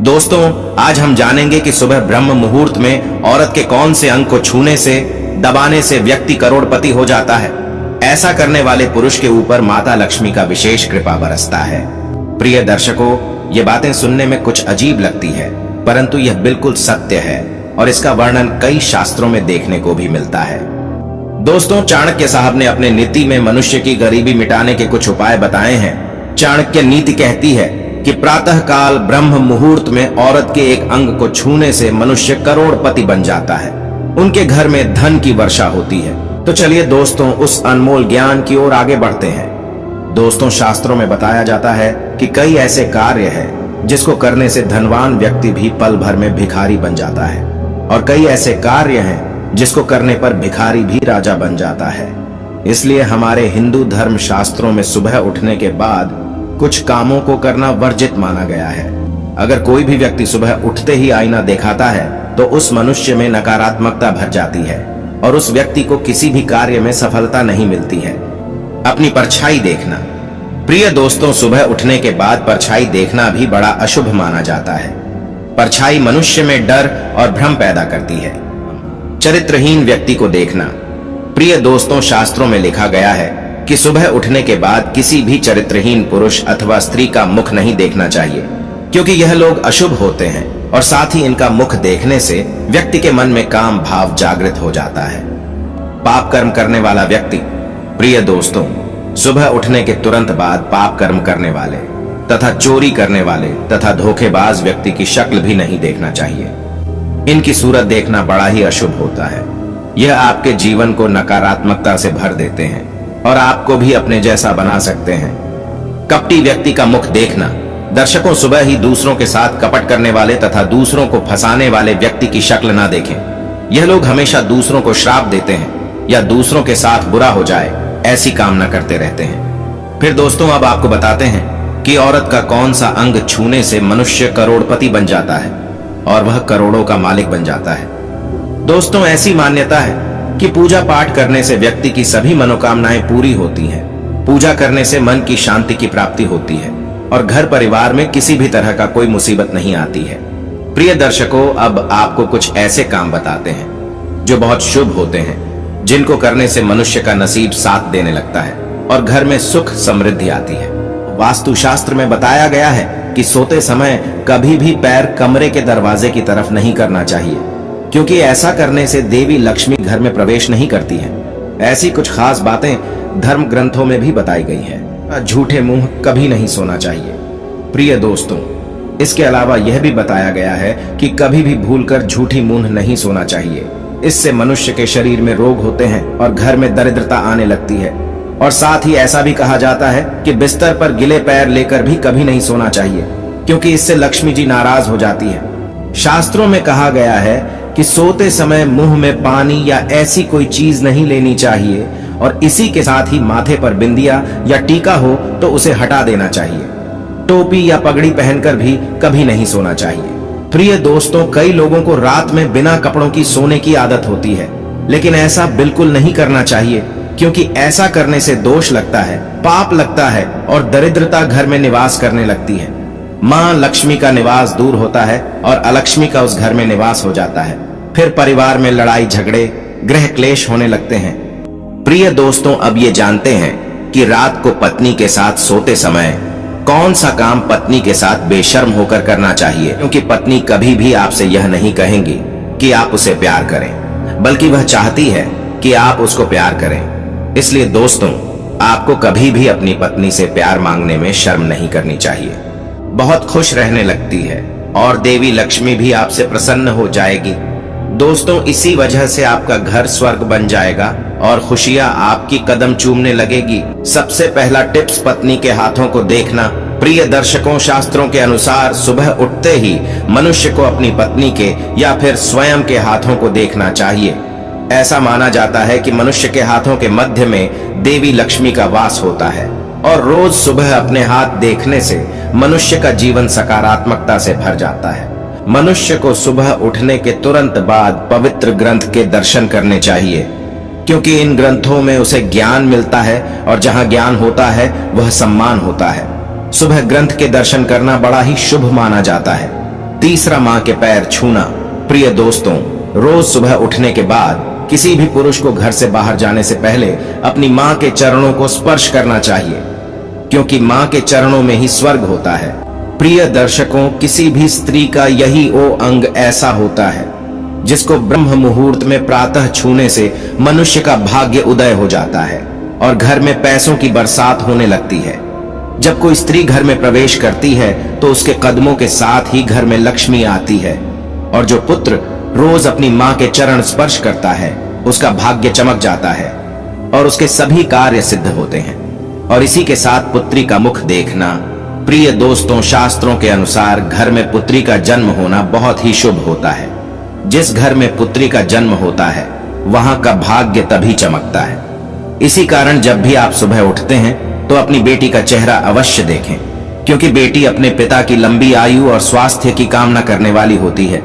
दोस्तों, आज हम जानेंगे कि सुबह ब्रह्म मुहूर्त में औरत के कौन से अंग को छूने से, दबाने से व्यक्ति करोड़पति हो जाता है। ऐसा करने वाले पुरुष के ऊपर माता लक्ष्मी का विशेष कृपा बरसता है। प्रिय दर्शकों, ये बातें सुनने में कुछ अजीब लगती है, परंतु यह बिल्कुल सत्य है और इसका वर्णन कई शास्त्रों में देखने को भी मिलता है। दोस्तों, चाणक्य साहब ने अपने नीति में मनुष्य की गरीबी मिटाने के कुछ उपाय बताए हैं। चाणक्य नीति कहती है कि प्रातः काल ब्रह्म मुहूर्त में औरत के एक अंग को छूने से मनुष्य करोड़पति बन जाता है, उनके घर में धन की वर्षा होती है। तो चलिए दोस्तों, उस अनमोल ज्ञान की ओर आगे बढ़ते हैं। दोस्तों, शास्त्रों में बताया जाता है कि कई ऐसे कार्य हैं जिसको करने से धनवान व्यक्ति भी पल भर में भिखारी बन जाता है, और कई ऐसे कार्य हैं जिसको करने पर भिखारी भी राजा बन जाता है। इसलिए हमारे हिंदू धर्म शास्त्रों में सुबह उठने के बाद कुछ कामों को करना वर्जित माना गया है। अगर कोई भी व्यक्ति सुबह उठते ही आईना दिखाता है तो उस मनुष्य में नकारात्मकता भर जाती है और उस व्यक्ति को किसी भी कार्य में सफलता नहीं मिलती है। अपनी परछाई देखना। प्रिय दोस्तों, सुबह उठने के बाद परछाई देखना भी बड़ा अशुभ माना जाता है। परछाई मनुष्य में डर और भ्रम पैदा करती है। चरित्रहीन व्यक्ति को देखना। प्रिय दोस्तों, शास्त्रों में लिखा गया है कि सुबह उठने के बाद किसी भी चरित्रहीन पुरुष अथवा स्त्री का मुख नहीं देखना चाहिए, क्योंकि यह लोग अशुभ होते हैं और साथ ही इनका मुख देखने से व्यक्ति के मन में काम भाव जागृत हो जाता है। पाप कर्म करने वाला व्यक्ति। प्रिय दोस्तों, सुबह उठने के तुरंत बाद पाप कर्म करने वाले तथा चोरी करने वाले तथा धोखेबाज व्यक्ति की शक्ल भी नहीं देखना चाहिए। इनकी सूरत देखना बड़ा ही अशुभ होता है। यह आपके जीवन को नकारात्मकता से भर देते हैं और आपको भी अपने जैसा बना सकते हैं। कपटी व्यक्ति का मुख देखना। दर्शकों, सुबह ही दूसरों के साथ कपट करने वाले तथा दूसरों को फंसाने वाले व्यक्ति की शक्ल ना देखें। यह लोग हमेशा दूसरों को श्राप देते हैं या दूसरों के साथ बुरा हो जाए ऐसी कामना करते रहते हैं। फिर दोस्तों, अब आपको बताते हैं कि औरत का कौन सा अंग छूने से मनुष्य करोड़पति बन जाता है और वह करोड़ों का मालिक बन जाता है। दोस्तों, ऐसी मान्यता है कि पूजा पाठ करने से व्यक्ति की सभी मनोकामनाएं पूरी होती हैं। पूजा करने से मन की शांति की प्राप्ति होती है और घर परिवार में किसी भी तरह का कोई मुसीबत नहीं आती है। प्रिय दर्शकों, अब आपको कुछ ऐसे काम बताते हैं जो बहुत शुभ होते हैं, जिनको करने से मनुष्य का नसीब साथ देने लगता है और घर में सुख समृद्धि आती है। वास्तुशास्त्र में बताया गया है कि सोते समय कभी भी पैर कमरे के दरवाजे की तरफ नहीं करना चाहिए, क्योंकि ऐसा करने से देवी लक्ष्मी घर में प्रवेश नहीं करती है। ऐसी कुछ खास बातें धर्म ग्रंथों में भी बताई गई हैं। झूठे मुंह कभी नहीं सोना चाहिए। प्रिय दोस्तों, इसके अलावा यह भी बताया गया है कि कभी भी भूलकर झूठी मुंह नहीं सोना चाहिए। इससे मनुष्य के शरीर में रोग होते हैं और घर में दरिद्रता आने लगती है। और साथ ही ऐसा भी कहा जाता है कि बिस्तर पर गिले पैर लेकर भी कभी नहीं सोना चाहिए, क्योंकि इससे लक्ष्मी जी नाराज हो जाती है। शास्त्रों में कहा गया है कि सोते समय मुंह में पानी या ऐसी कोई चीज नहीं लेनी चाहिए, और इसी के साथ ही माथे पर बिंदिया या टीका हो तो उसे हटा देना चाहिए। टोपी या पगड़ी पहनकर भी कभी नहीं सोना चाहिए। प्रिय दोस्तों, कई लोगों को रात में बिना कपड़ों की सोने की आदत होती है, लेकिन ऐसा बिल्कुल नहीं करना चाहिए, क्योंकि ऐसा करने से दोष लगता है, पाप लगता है और दरिद्रता घर में निवास करने लगती है। मां लक्ष्मी का निवास दूर होता है और अलक्ष्मी का उस घर में निवास हो जाता है। फिर परिवार में लड़ाई झगड़े, गृह क्लेश होने लगते हैं। प्रिय दोस्तों, अब ये जानते हैं कि रात को पत्नी के साथ सोते समय कौन सा काम पत्नी के साथ बेशर्म होकर करना चाहिए, क्योंकि पत्नी कभी भी आपसे यह नहीं कहेंगी कि आप उसे प्यार करें, बल्कि वह चाहती है कि आप उसको प्यार करें। इसलिए दोस्तों, आपको कभी भी अपनी पत्नी से प्यार मांगने में शर्म नहीं करनी चाहिए। बहुत खुश रहने लगती है और देवी लक्ष्मी भी आपसे प्रसन्न हो जाएगी। दोस्तों, इसी वजह से आपका घर स्वर्ग बन जाएगा और खुशियां आपकी कदम चूमने लगेगी। सबसे पहला टिप्स पत्नी के हाथों को देखना। प्रिय दर्शकों, शास्त्रों के अनुसार सुबह उठते ही मनुष्य को अपनी पत्नी के या फिर स्वयं के हाथों को देखना चाहिए। ऐसा माना जाता है कि मनुष्य के हाथों के मध्य में देवी लक्ष्मी का वास होता है, और रोज सुबह अपने हाथ देखने से मनुष्य का जीवन सकारात्मकता से भर जाता है। मनुष्य को सुबह उठने के तुरंत बाद पवित्र ग्रंथ के दर्शन करने चाहिए, क्योंकि इन ग्रंथों में उसे ज्ञान मिलता है, और जहां ज्ञान होता है वह सम्मान होता है। सुबह ग्रंथ के दर्शन करना बड़ा ही शुभ माना जाता है। तीसरा, मां के पैर छूना। प्रिय दोस्तों, रोज सुबह उठने के बाद किसी भी पुरुष को घर से बाहर जाने से पहले अपनी मां के चरणों को स्पर्श करना चाहिए, क्योंकि मां के चरणों में ही स्वर्ग होता है। प्रिय दर्शकों, किसी भी स्त्री का यही वो अंग ऐसा होता है जिसको ब्रह्म मुहूर्त में प्रातः छूने से मनुष्य का भाग्य उदय हो जाता है और घर में पैसों की बरसात होने लगती है। जब कोई स्त्री घर में प्रवेश करती है तो उसके कदमों के साथ ही घर में लक्ष्मी आती है, और जो पुत्र रोज अपनी मां के चरण स्पर्श करता है उसका भाग्य चमक जाता है और उसके सभी कार्य सिद्ध होते हैं। और इसी के साथ पुत्री का मुख देखना। प्रिय दोस्तों, शास्त्रों के अनुसार घर में पुत्री का जन्म होना बहुत ही शुभ होता है। जिस घर में पुत्री का जन्म होता है वहां का भाग्य तभी चमकता है। इसी कारण जब भी आप सुबह उठते हैं तो अपनी बेटी का चेहरा अवश्य देखें, क्योंकि बेटी अपने पिता की लंबी आयु और स्वास्थ्य की कामना करने वाली होती है।